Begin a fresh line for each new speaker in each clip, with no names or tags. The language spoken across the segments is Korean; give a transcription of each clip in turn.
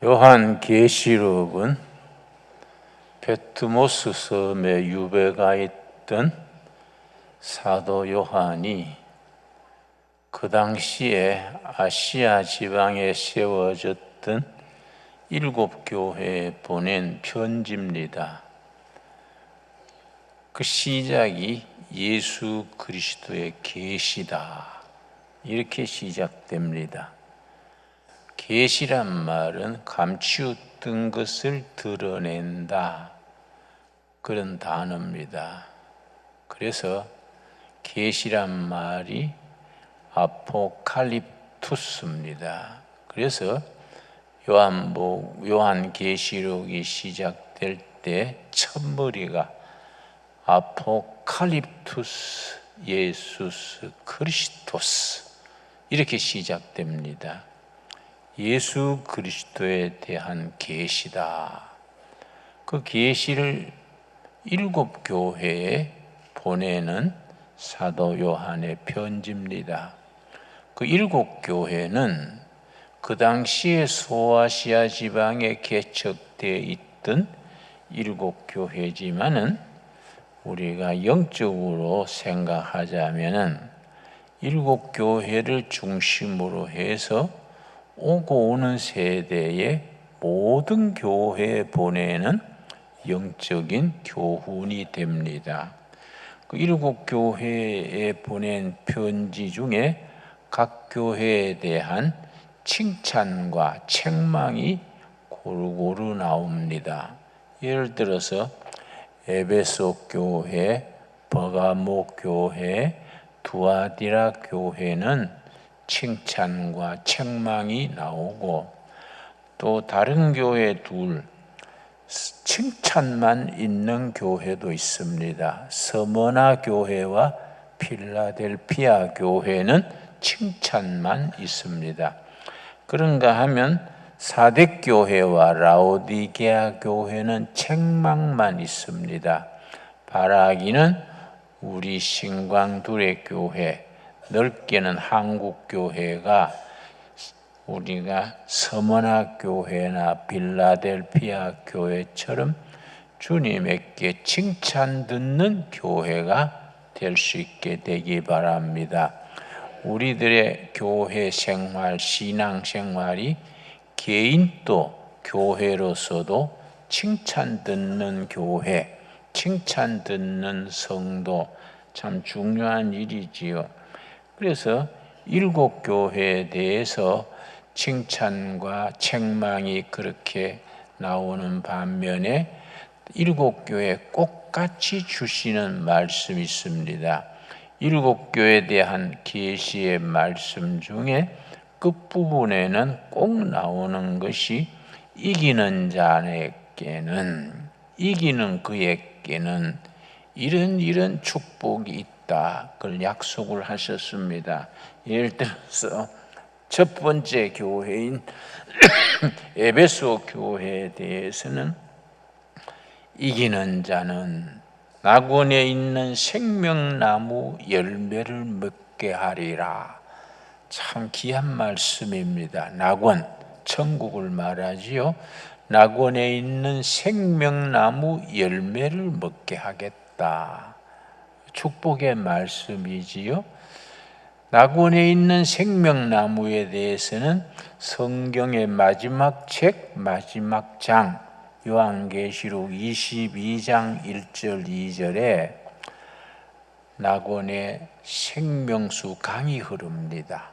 요한계시록은 페트모스 섬에 유배가 있던 사도 요한이 그 당시에 아시아 지방에 세워졌던 7교회에 보낸 편지입니다. 그 시작이 예수 그리스도의 계시다, 이렇게 시작됩니다. 계시란 말은 감추었던 것을 드러낸다, 그런 단어입니다. 그래서 계시란 말이 아포칼립투스입니다. 그래서 요한계시록이 시작될 때 첫머리가 아포칼립투스 예수스 크리스토스, 이렇게 시작됩니다. 예수 그리스도에 대한 계시다. 그 계시를 7교회에 보내는 사도 요한의 편지입니다. 그 7교회는 그 당시에 소아시아 지방에 개척되어 있던 7교회지만은 우리가 영적으로 생각하자면은 7교회를 중심으로 해서 오고 오는 세대의 모든 교회에 보내는 영적인 교훈이 됩니다. 그 7교회에 보낸 편지 중에 각 교회에 대한 칭찬과 책망이 고루고루 나옵니다. 예를 들어서 에베소 교회, 버가모 교회, 두아디라 교회는 칭찬과 책망이 나오고, 또 다른 교회 둘 칭찬만 있는 교회도 있습니다. 서머나 교회와 필라델피아 교회는 칭찬만 있습니다. 그런가 하면 사대교회와 라오디게아 교회는 책망만 있습니다. 바라기는 우리 신광두레 교회, 넓게는 한국교회가 우리가 서머나 교회나 필라델피아 교회처럼 주님에게 칭찬 듣는 교회가 될 수 있게 되기 바랍니다. 우리들의 교회 생활, 신앙 생활이 개인도 교회로서도 칭찬 듣는 교회, 칭찬 듣는 성도, 참 중요한 일이지요. 그래서 7교회에 대해서 칭찬과 책망이 그렇게 나오는 반면에 7교회 꼭 같이 주시는 말씀이 있습니다. 7교회에 대한 계시의 말씀 중에 끝부분에는 꼭 나오는 것이 이기는 자에게는, 이기는 그에게는 이런 축복이 있다, 그걸 약속을 하셨습니다. 예를 들어서 첫 번째 교회인 에베소 교회에 대해서는 이기는 자는 낙원에 있는 생명나무 열매를 먹게 하리라. 참 귀한 말씀입니다. 낙원, 천국을 말하지요. 낙원에 있는 생명나무 열매를 먹게 하겠다. 축복의 말씀이지요. 낙원에 있는 생명나무에 대해서는 성경의 마지막 책, 마지막 장, 요한계시록 22장 1절 2절에 낙원에 생명수 강이 흐릅니다.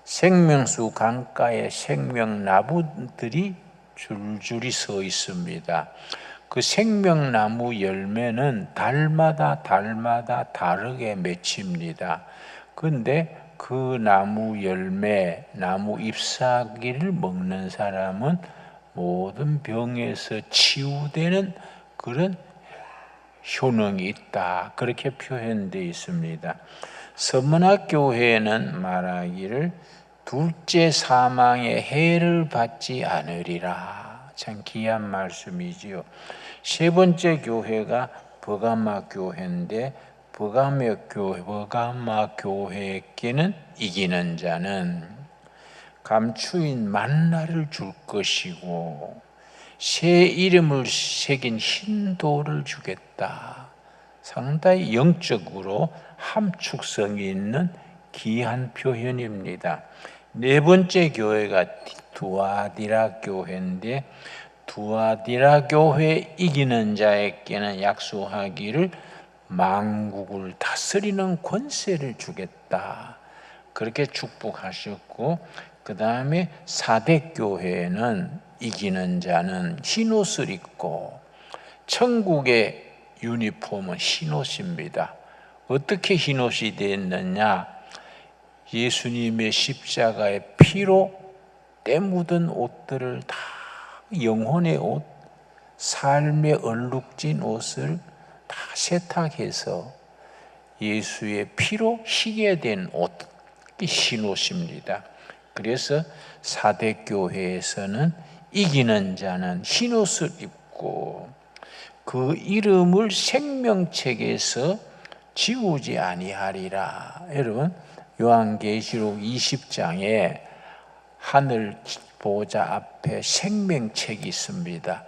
생명수 강가에 생명나무들이 줄줄이 서 있습니다. 그 생명나무 열매는 달마다 다르게 맺힙니다. 그런데 그 나무 열매, 나무 잎사귀를 먹는 사람은 모든 병에서 치유되는 그런 효능이 있다, 그렇게 표현되어 있습니다. 서머나 교회는 말하기를 둘째 사망의 해를 받지 않으리라. 참 귀한 말씀이지요. 세 번째 교회가 버가마 교회인데, 버가마 교회에게는 이기는 자는 감추인 만나를 줄 것이고 새 이름을 새긴 흰 돌을 주겠다. 상당히 영적으로 함축성이 있는 귀한 표현입니다. 네 번째 교회가 두아디라 교회인데, 두아디라 교회 이기는 자에게는 약속하기를 만국을 다스리는 권세를 주겠다. 그렇게 축복하셨고, 그 다음에 사대 교회는 이기는 자는 흰옷을 입고, 천국의 유니폼은 흰옷입니다. 어떻게 흰옷이 됐느냐? 예수님의 십자가의 피로 때 묻은 옷들을 다, 영혼의 옷, 삶의 얼룩진 옷을 다 세탁해서 예수의 피로 희게 된 옷, 흰옷입니다. 그래서 사대 교회에서는 이기는 자는 흰옷을 입고 그 이름을 생명책에서 지우지 아니하리라. 여러분, 요한계시록 20장에 하늘 보좌 앞에 생명책이 있습니다.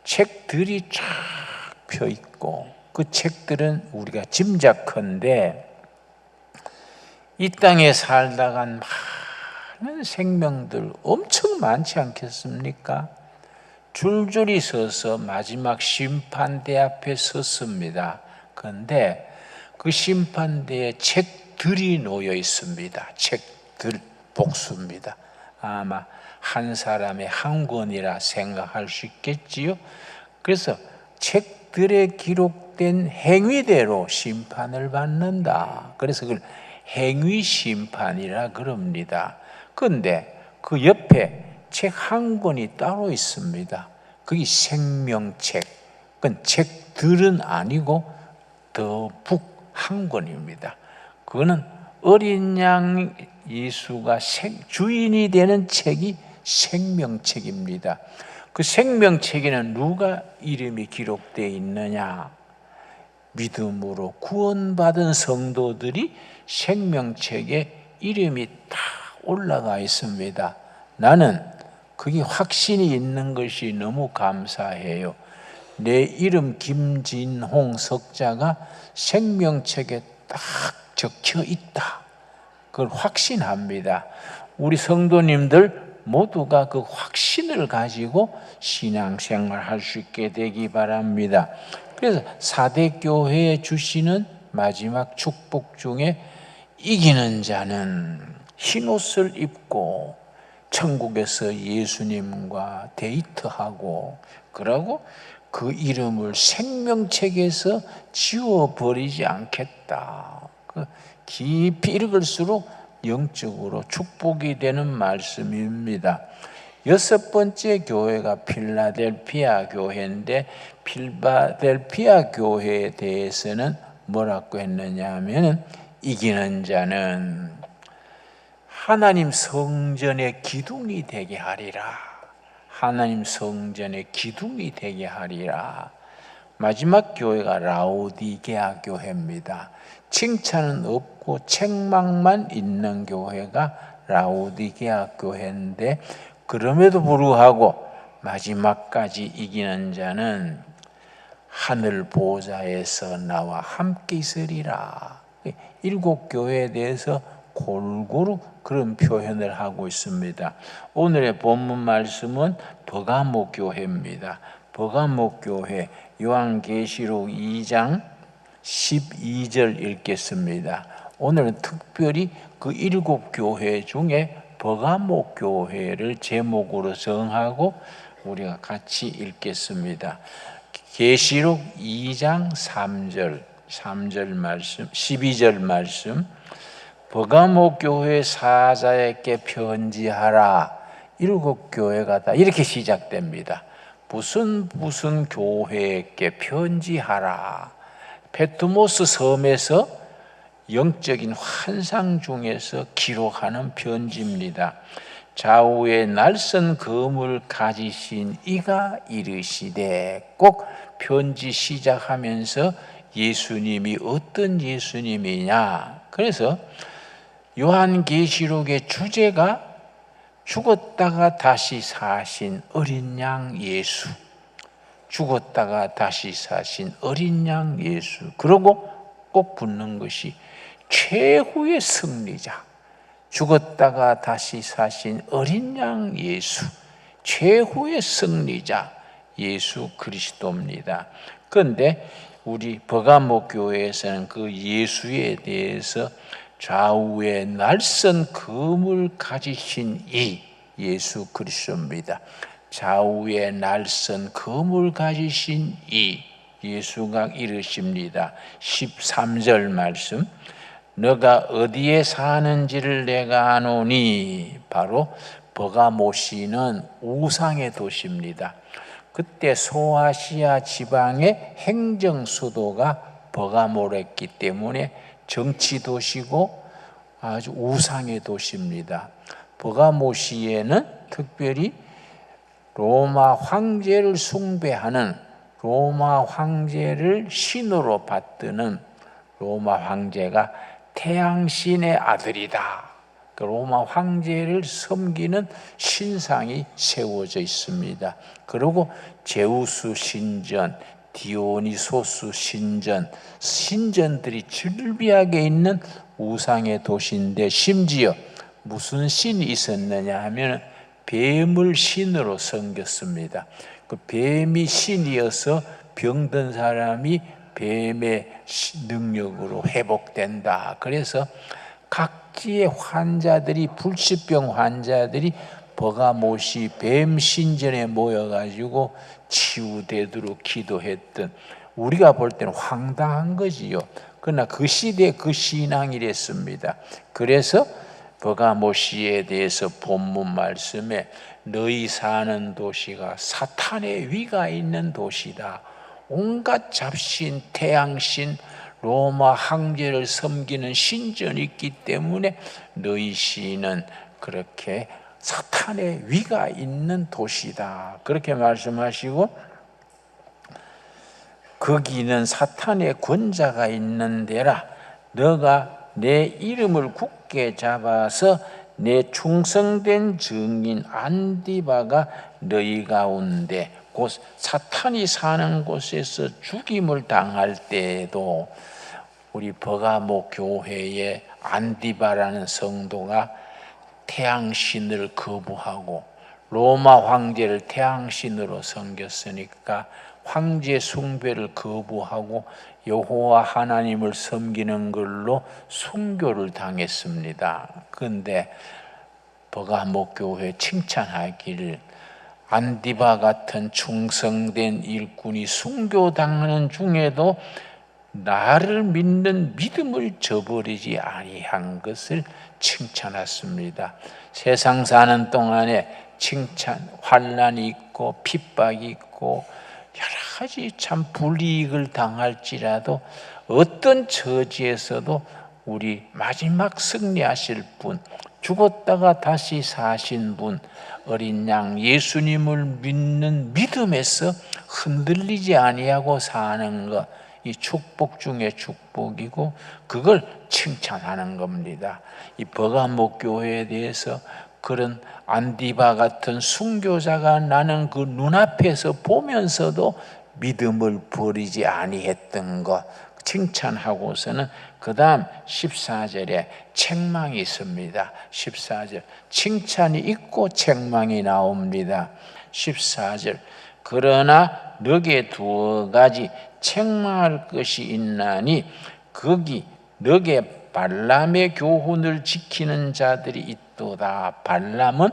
책들이 쫙 펴 있고 그 책들은 우리가 짐작컨대 이 땅에 살다간 많은 생명들 엄청 많지 않겠습니까? 줄줄이 서서 마지막 심판대 앞에 섰습니다. 그런데 그 심판대에 책들이 놓여 있습니다. 책들, 복수입니다. 아마 한 사람의 한 권이라 생각할 수 있겠지요. 그래서 책들에 기록된 행위대로 심판을 받는다. 그래서 그걸 행위심판이라 그럽니다. 그런데 그 옆에 책 한 권이 따로 있습니다. 그게 생명책. 그건 책들은 아니고 더 북 한 권입니다. 그거는 어린 양 예수가 주인이 되는 책이 생명책입니다. 그 생명책에는 누가 이름이 기록되어 있느냐? 믿음으로 구원받은 성도들이 생명책에 이름이 다 올라가 있습니다. 나는 그게 확신이 있는 것이 너무 감사해요. 내 이름 김진홍 석자가 생명책에 딱 적혀 있다. 그걸 확신합니다. 우리 성도님들 모두가 그 확신을 가지고 신앙생활 할 수 있게 되기 바랍니다. 그래서 사대 교회에 주시는 마지막 축복 중에 이기는 자는 흰옷을 입고 천국에서 예수님과 데이트하고 그러고 그 이름을 생명책에서 지워버리지 않겠다. 깊이 읽을수록 영적으로 축복이 되는 말씀입니다. 여섯 번째 교회가 필라델피아 교회인데, 필라델피아 교회에 대해서는 뭐라고 했느냐 하면, 이기는 자는 하나님 성전의 기둥이 되게 하리라. 하나님 성전의 기둥이 되게 하리라. 마지막 교회가 라오디게아 교회입니다. 칭찬은 없고 책망만 있는 교회가 라오디게아 교회인데, 그럼에도 불구하고 마지막까지 이기는 자는 하늘 보좌에서 나와 함께 있으리라. 일곱 교회에 대해서 골고루 그런 표현을 하고 있습니다. 오늘의 본문 말씀은 버가모 교회입니다. 버가모 교회, 요한계시록 2장 12절 읽겠습니다. 오늘은 특별히 그 일곱 교회 중에 버가모 교회를 제목으로 정하고 우리가 같이 읽겠습니다. 계시록 2장 3절 말씀, 12절 말씀. 버가모 교회 사자에게 편지하라. 일곱 교회가 다 이렇게 시작됩니다. 무슨 교회에게 편지하라. 페트모스 섬에서 영적인 환상 중에서 기록하는 편지입니다. 좌우에 날선 검을 가지신 이가 이르시되, 꼭 편지 시작하면서 예수님이 어떤 예수님이냐. 그래서 요한계시록의 주제가 죽었다가 다시 사신 어린 양 예수, 죽었다가 다시 사신 어린 양 예수. 그러고 꼭 붙는 것이 최후의 승리자, 죽었다가 다시 사신 어린 양 예수, 최후의 승리자 예수 그리스도입니다. 그런데 우리 버가모 교회에서는 그 예수에 대해서 좌우에 날선 검을 가지신 이 예수 그리스도입니다. 좌우에 날선 검을 가지신 이 예수가 이르십니다. 13절 말씀, 너가 어디에 사는지를 내가 아노니. 바로 버가모시는 우상의 도시입니다. 그때 소아시아 지방의 행정 수도가 버가모랬기 때문에 정치 도시고 아주 우상의 도시입니다. 버가모시에는 특별히 로마 황제를 숭배하는, 로마 황제를 신으로 받드는 로마 황제가 태양신의 아들이다. 로마 황제를 섬기는 신상이 세워져 있습니다. 그리고 제우스 신전, 디오니소스 신전, 신전들이 즐비하게 있는 우상의 도시인데, 심지어 무슨 신이 있었느냐 하면 뱀을 신으로 섬겼습니다. 그 뱀이 신이어서 병든 사람이 뱀의 능력으로 회복된다. 그래서 각지의 환자들이, 불치병 환자들이 버가모시 뱀 신전에 모여가지고 치유되도록 기도했던, 우리가 볼 때는 황당한 거지요. 그러나 그 시대에 그 신앙이랬습니다. 그래서 버가모시에 대해서 본문 말씀에 너희 사는 도시가 사탄의 위가 있는 도시다. 온갖 잡신, 태양신, 로마 황제를 섬기는 신전이 있기 때문에 너희 시는 그렇게 사탄의 위가 있는 도시다. 그렇게 말씀하시고, 거기는 사탄의 권자가 있는 데라. 너가 내 이름을 굳게 잡아서 내 충성된 증인 안디바가 너희 가운데, 곧 사탄이 사는 곳에서 죽임을 당할 때에도 우리 버가모 교회의 안디바라는 성도가 태양신을 거부하고 로마 황제를 태양신으로 섬겼으니까 황제 숭배를 거부하고 여호와 하나님을 섬기는 걸로 순교를 당했습니다. 그런데 버가모 교회 칭찬하기를, 안디바 같은 충성된 일꾼이 순교당하는 중에도 나를 믿는 믿음을 저버리지 아니한 것을 칭찬했습니다. 세상 사는 동안에 칭찬, 환난이 있고 핍박이 있고 여러 가지 참 불이익을 당할지라도 어떤 처지에서도 우리 마지막 승리하실 분, 죽었다가 다시 사신 분, 어린 양 예수님을 믿는 믿음에서 흔들리지 아니하고 사는 것, 이 축복 중에 축복이고 그걸 칭찬하는 겁니다. 이 버가모 교회에 대해서 그런 안디바 같은 순교자가 나는 그 눈앞에서 보면서도 믿음을 버리지 아니했던 것 칭찬하고서는 그 다음 14절에 책망이 있습니다. 14절 칭찬이 있고 책망이 나옵니다. 14절 그러나 너게 두어 가지 책망할 것이 있나니 거기 너게 발람의 교훈을 지키는 자들이 있도다. 발람은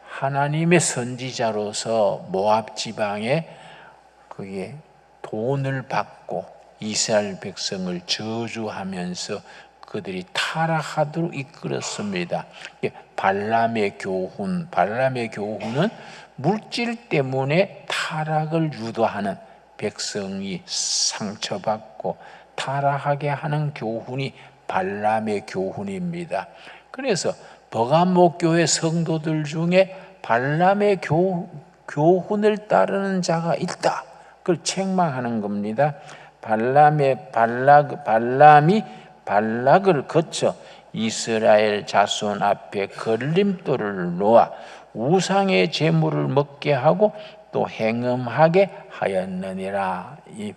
하나님의 선지자로서 모압 지방에 그게 돈을 받고 이스라엘 백성을 저주하면서 그들이 타락하도록 이끌었습니다. 발람의 교훈, 발람의 교훈은 물질 때문에 타락을 유도하는, 백성이 상처받고 타락하게 하는 교훈이 발람의 교훈입니다. 그래서 버가모 교회 성도들 중에 발람의 교훈을 따르는 자가 있다. 그걸 책망하는 겁니다. 발람이 발락을 거쳐 이스라엘 자손 앞에 걸림돌을 놓아 우상의 제물을 먹게 하고 또 행음하게 하였느니라. 이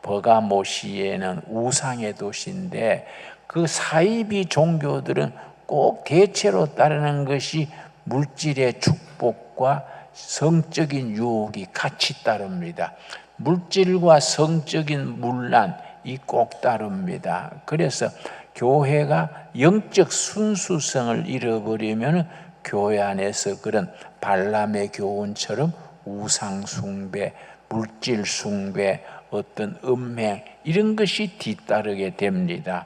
버가모시에는 우상의 도시인데 그 사이비 종교들은 꼭 대체로 따르는 것이 물질의 축복과 성적인 유혹이 같이 따릅니다. 물질과 성적인 문란 이 꼭 따릅니다. 그래서 교회가 영적 순수성을 잃어버리면 교회 안에서 그런 발람의 교훈처럼 우상 숭배, 물질 숭배, 어떤 음행 이런 것이 뒤따르게 됩니다.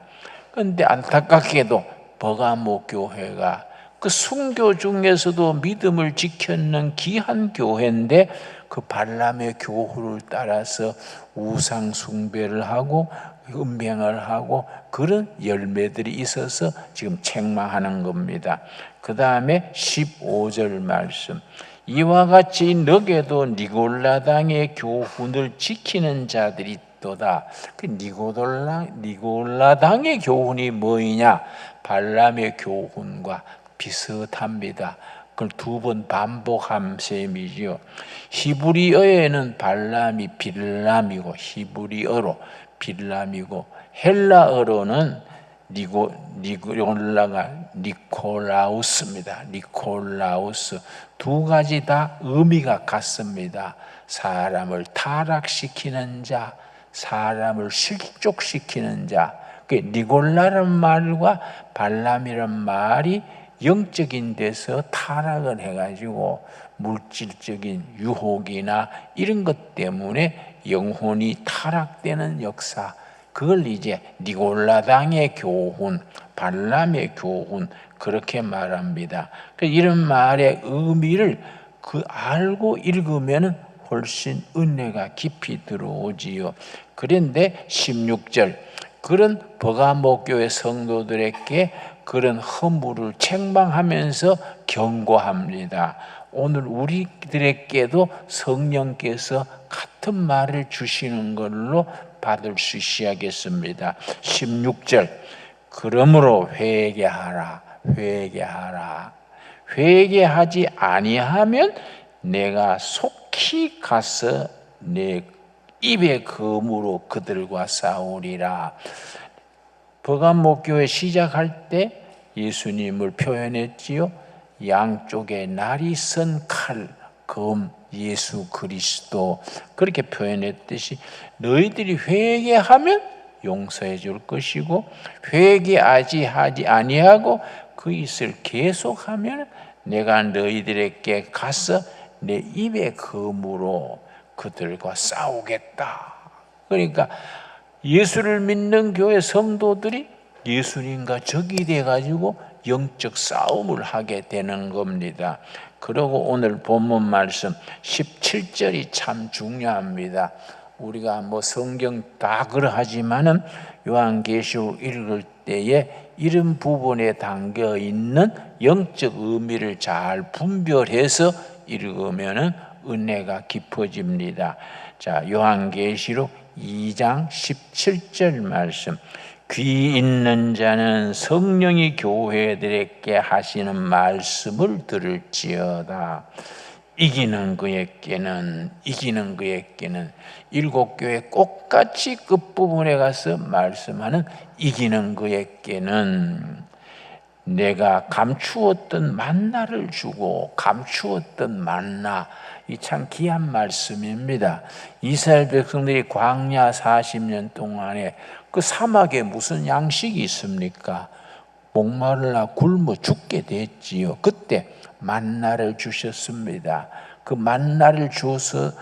그런데 안타깝게도 버가모 교회가 그 순교 중에서도 믿음을 지켰는 귀한 교회인데 그 발람의 교훈을 따라서 우상 숭배를 하고 음행을 하고 그런 열매들이 있어서 지금 책망하는 겁니다. 그 다음에 15절 말씀, 이와 같이 너게도 니골라당의 교훈을 지키는 자들이 있도다. 그 니골라당의 교훈이 뭐이냐? 발람의 교훈과 비슷합니다. 그걸 두 번 반복한 셈이지요. 히브리어에는 발람이 빌람이고 히브리어로 빌람이고 헬라어로는 니골라가 니콜라우스입니다. 니콜라우스 두 가지 다 의미가 같습니다. 사람을 타락시키는 자, 사람을 실족시키는 자. 니골라란 말과 발람이란 말이 영적인 데서 타락을 해가지고 물질적인 유혹이나 이런 것 때문에 영혼이 타락되는 역사, 그걸 이제 니골라당의 교훈, 발람의 교훈 그렇게 말합니다. 이런 말의 의미를 알고 읽으면 훨씬 은혜가 깊이 들어오지요. 그런데 16절, 그런 버가모 교회 성도들에게 그런 허물을 책망하면서 경고합니다. 오늘 우리들에게도 성령께서 같은 말을 주시는 걸로 받을 수 있어야겠습니다. 16절, 그러므로 회개하라. 회개하지 아니하면 내가 속히 가서 내 입의 검으로 그들과 싸우리라. 버가모 교회 시작할 때 예수님을 표현했지요. 양쪽에 날이 선 칼, 검, 예수 그리스도 그렇게 표현했듯이 너희들이 회개하면 용서해 줄 것이고 회개하지 아니하고 그 일을 계속하면 내가 너희들에게 가서 내 입의 검으로 그들과 싸우겠다. 그러니까 예수를 믿는 교회 성도들이 예수님과 적이 돼가지고 영적 싸움을 하게 되는 겁니다. 그리고 오늘 본문 말씀 17절이 참 중요합니다. 우리가 성경 다 그러하지만은 요한계시록 읽을 때에 이런 부분에 담겨 있는 영적 의미를 잘 분별해서 읽으면은 은혜가 깊어집니다. 자, 요한계시록 2장 17절 말씀. 귀 있는 자는 성령이 교회들에게 하시는 말씀을 들을지어다. 이기는 그에게는 일곱 교회 똑같이 끝부분에 가서 말씀하는 이기는 그에게는 내가 감추었던 만나를 주고 감추었던 만나, 이 참 귀한 말씀입니다. 이스라엘 백성들이 광야 40년 동안에 그 사막에 무슨 양식이 있습니까? 목마르나 굶어 죽게 됐지요. 그때 만나를 주셨습니다. 그 만나를 주어서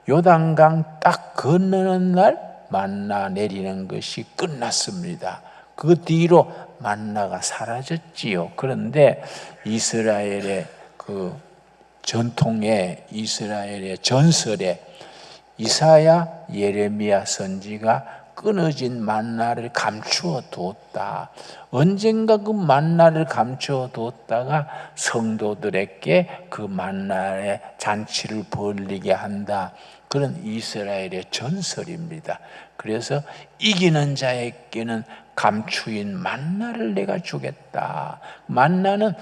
요단강 딱 건너는 날 만나 내리는 것이 끝났습니다. 그 뒤로 만나가 사라졌지요. 그런데 이스라엘의 그 전통에, 이스라엘의 전설에 이사야, 예레미야 선지가 끊어진 만나를 감추어 뒀다. 언젠가 그 만나를 감추어 뒀다가 성도들에게 그 만나의 잔치를 벌리게 한다. 그런 이스라엘의 전설입니다. 그래서 이기는 자에게는 감추인 만나를 내가 주겠다. 만나는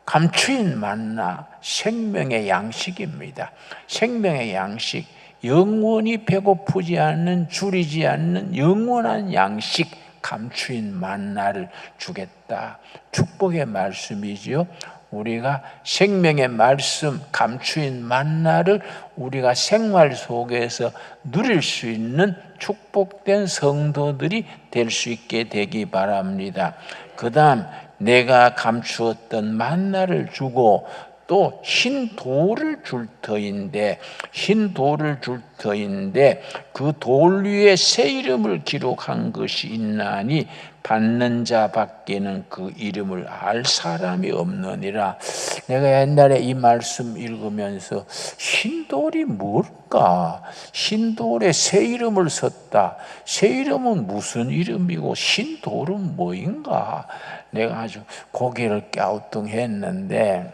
감추인 만나, 생명의 양식입니다. 생명의 양식, 영원히 배고프지 않는, 줄이지 않는 영원한 양식, 감추인 만나를 주겠다. 축복의 말씀이지요. 우리가 생명의 말씀, 감추인 만나를 우리가 생활 속에서 누릴 수 있는 축복된 성도들이 될 수 있게 되기 바랍니다. 그 다음, 내가 감추었던 만나를 주고 또 흰 돌을 줄 터인데, 흰 돌을 줄 터인데 그 돌 위에 새 이름을 기록한 것이 있나니 받는 자 밖에는 그 이름을 알 사람이 없느니라. 내가 옛날에 이 말씀 읽으면서 흰 돌이 뭘까? 흰 돌에 새 이름을 썼다. 새 이름은 무슨 이름이고 흰 돌은 뭐인가? 내가 아주 고개를 갸우뚱했는데,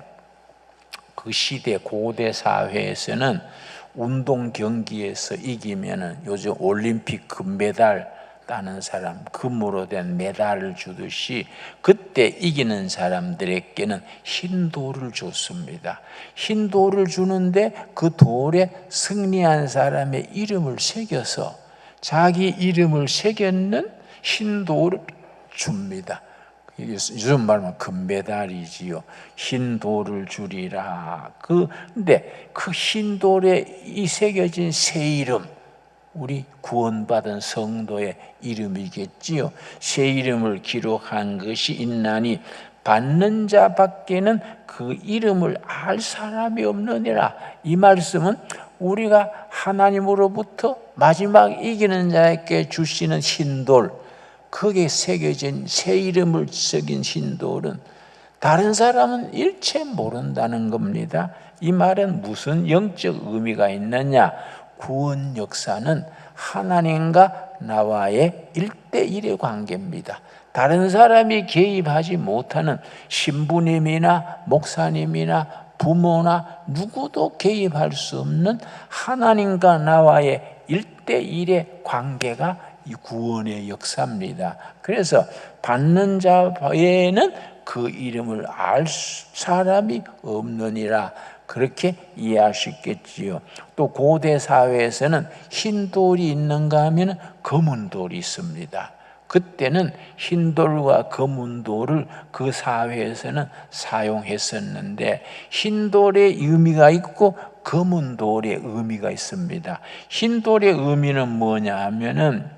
그 시대 고대 사회에서는 운동 경기에서 이기면은 요즘 올림픽 금메달 따는 사람 금으로 된 메달을 주듯이 그때 이기는 사람들에게는 흰 돌을 줬습니다. 흰 돌을 주는데 그 돌에 승리한 사람의 이름을 새겨서 자기 이름을 새겼는 흰 돌을 줍니다. 요즘 말하면 금메달이지요. 흰 돌을 주리라. 근데 그 흰 돌에 이 새겨진 새 이름, 우리 구원받은 성도의 이름이겠지요. 새 이름을 기록한 것이 있나니 받는 자 밖에는 그 이름을 알 사람이 없느니라. 이 말씀은 우리가 하나님으로부터 마지막 이기는 자에게 주시는 흰 돌, 거기에 새겨진 새 이름을 새긴 흰 돌은 다른 사람은 일체 모른다는 겁니다. 이 말은 무슨 영적 의미가 있느냐? 구원 역사는 하나님과 나와의 1대1의 관계입니다. 다른 사람이 개입하지 못하는 신부님이나 목사님이나 부모나 누구도 개입할 수 없는 하나님과 나와의 1대1의 관계가 이 구원의 역사입니다. 그래서 받는 자 외에는 그 이름을 알 사람이 없느니라. 그렇게 이해할 수 있겠지요. 또 고대 사회에서는 흰 돌이 있는가 하면 검은 돌이 있습니다. 그때는 흰 돌과 검은 돌을 그 사회에서는 사용했었는데, 흰 돌의 의미가 있고 검은 돌의 의미가 있습니다. 흰 돌의 의미는 뭐냐 하면은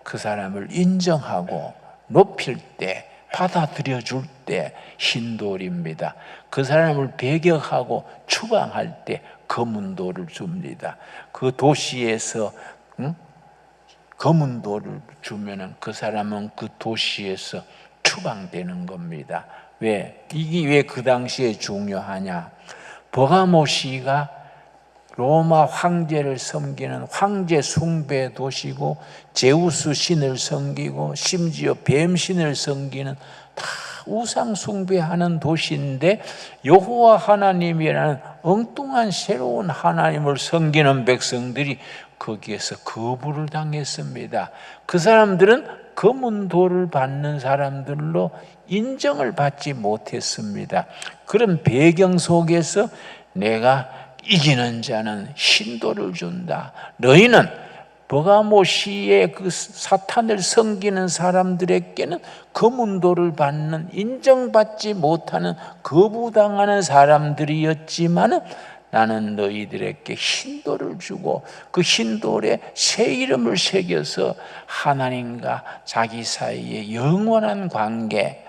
그 사람을 인정하고 높일 때, 받아들여 줄 때 흰 돌입니다. 그 사람을 배격하고 추방할 때 검은 돌을 줍니다. 그 도시에서 검은 돌을 주면은 그 사람은 그 도시에서 추방되는 겁니다. 왜? 이게 왜 그 당시에 중요하냐? 버가모시가 로마 황제를 섬기는 황제 숭배 도시고, 제우스 신을 섬기고 심지어 뱀신을 섬기는 다 우상 숭배하는 도시인데, 여호와 하나님이라는 엉뚱한 새로운 하나님을 섬기는 백성들이 거기에서 거부를 당했습니다. 그 사람들은 검은 돌을 받는 사람들로 인정을 받지 못했습니다. 그런 배경 속에서 내가 이기는 자는 흰 돌을 준다. 너희는 버가모시의 그 사탄을 섬기는 사람들에게는 검은 돌을 받는, 인정받지 못하는, 거부당하는 사람들이었지만 나는 너희들에게 흰 돌을 주고 그 흰 돌에 새 이름을 새겨서 하나님과 자기 사이에 영원한 관계,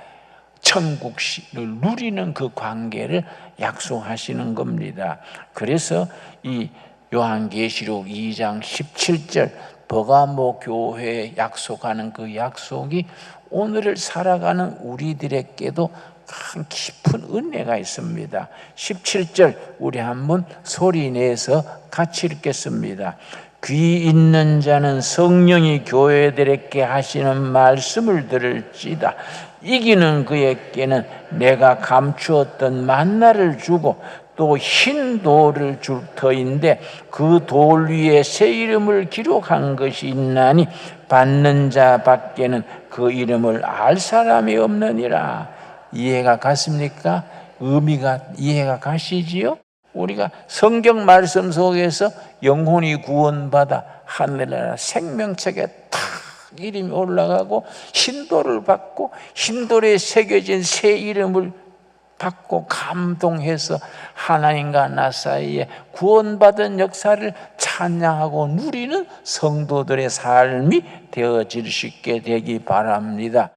천국을 누리는 그 관계를 약속하시는 겁니다. 그래서 이 요한계시록 2장 17절 버가모 교회에 약속하는 그 약속이 오늘을 살아가는 우리들에게도 큰 깊은 은혜가 있습니다. 17절 우리 한번 소리 내서 같이 읽겠습니다. 귀 있는 자는 성령이 교회들에게 하시는 말씀을 들을지다. 이기는 그에게는 내가 감추었던 만나를 주고 또 흰 돌을 줄 터인데 그 돌 위에 새 이름을 기록한 것이 있나니 받는 자 밖에는 그 이름을 알 사람이 없느니라. 이해가 갔습니까? 의미가 이해가 가시지요? 우리가 성경 말씀 속에서 영혼이 구원받아 하늘나라 생명책에 탁 이름이 올라가고 흰돌을 받고 흰돌에 새겨진 새 이름을 받고 감동해서 하나님과 나 사이에 구원받은 역사를 찬양하고 누리는 성도들의 삶이 되어질 수 있게 되기 바랍니다.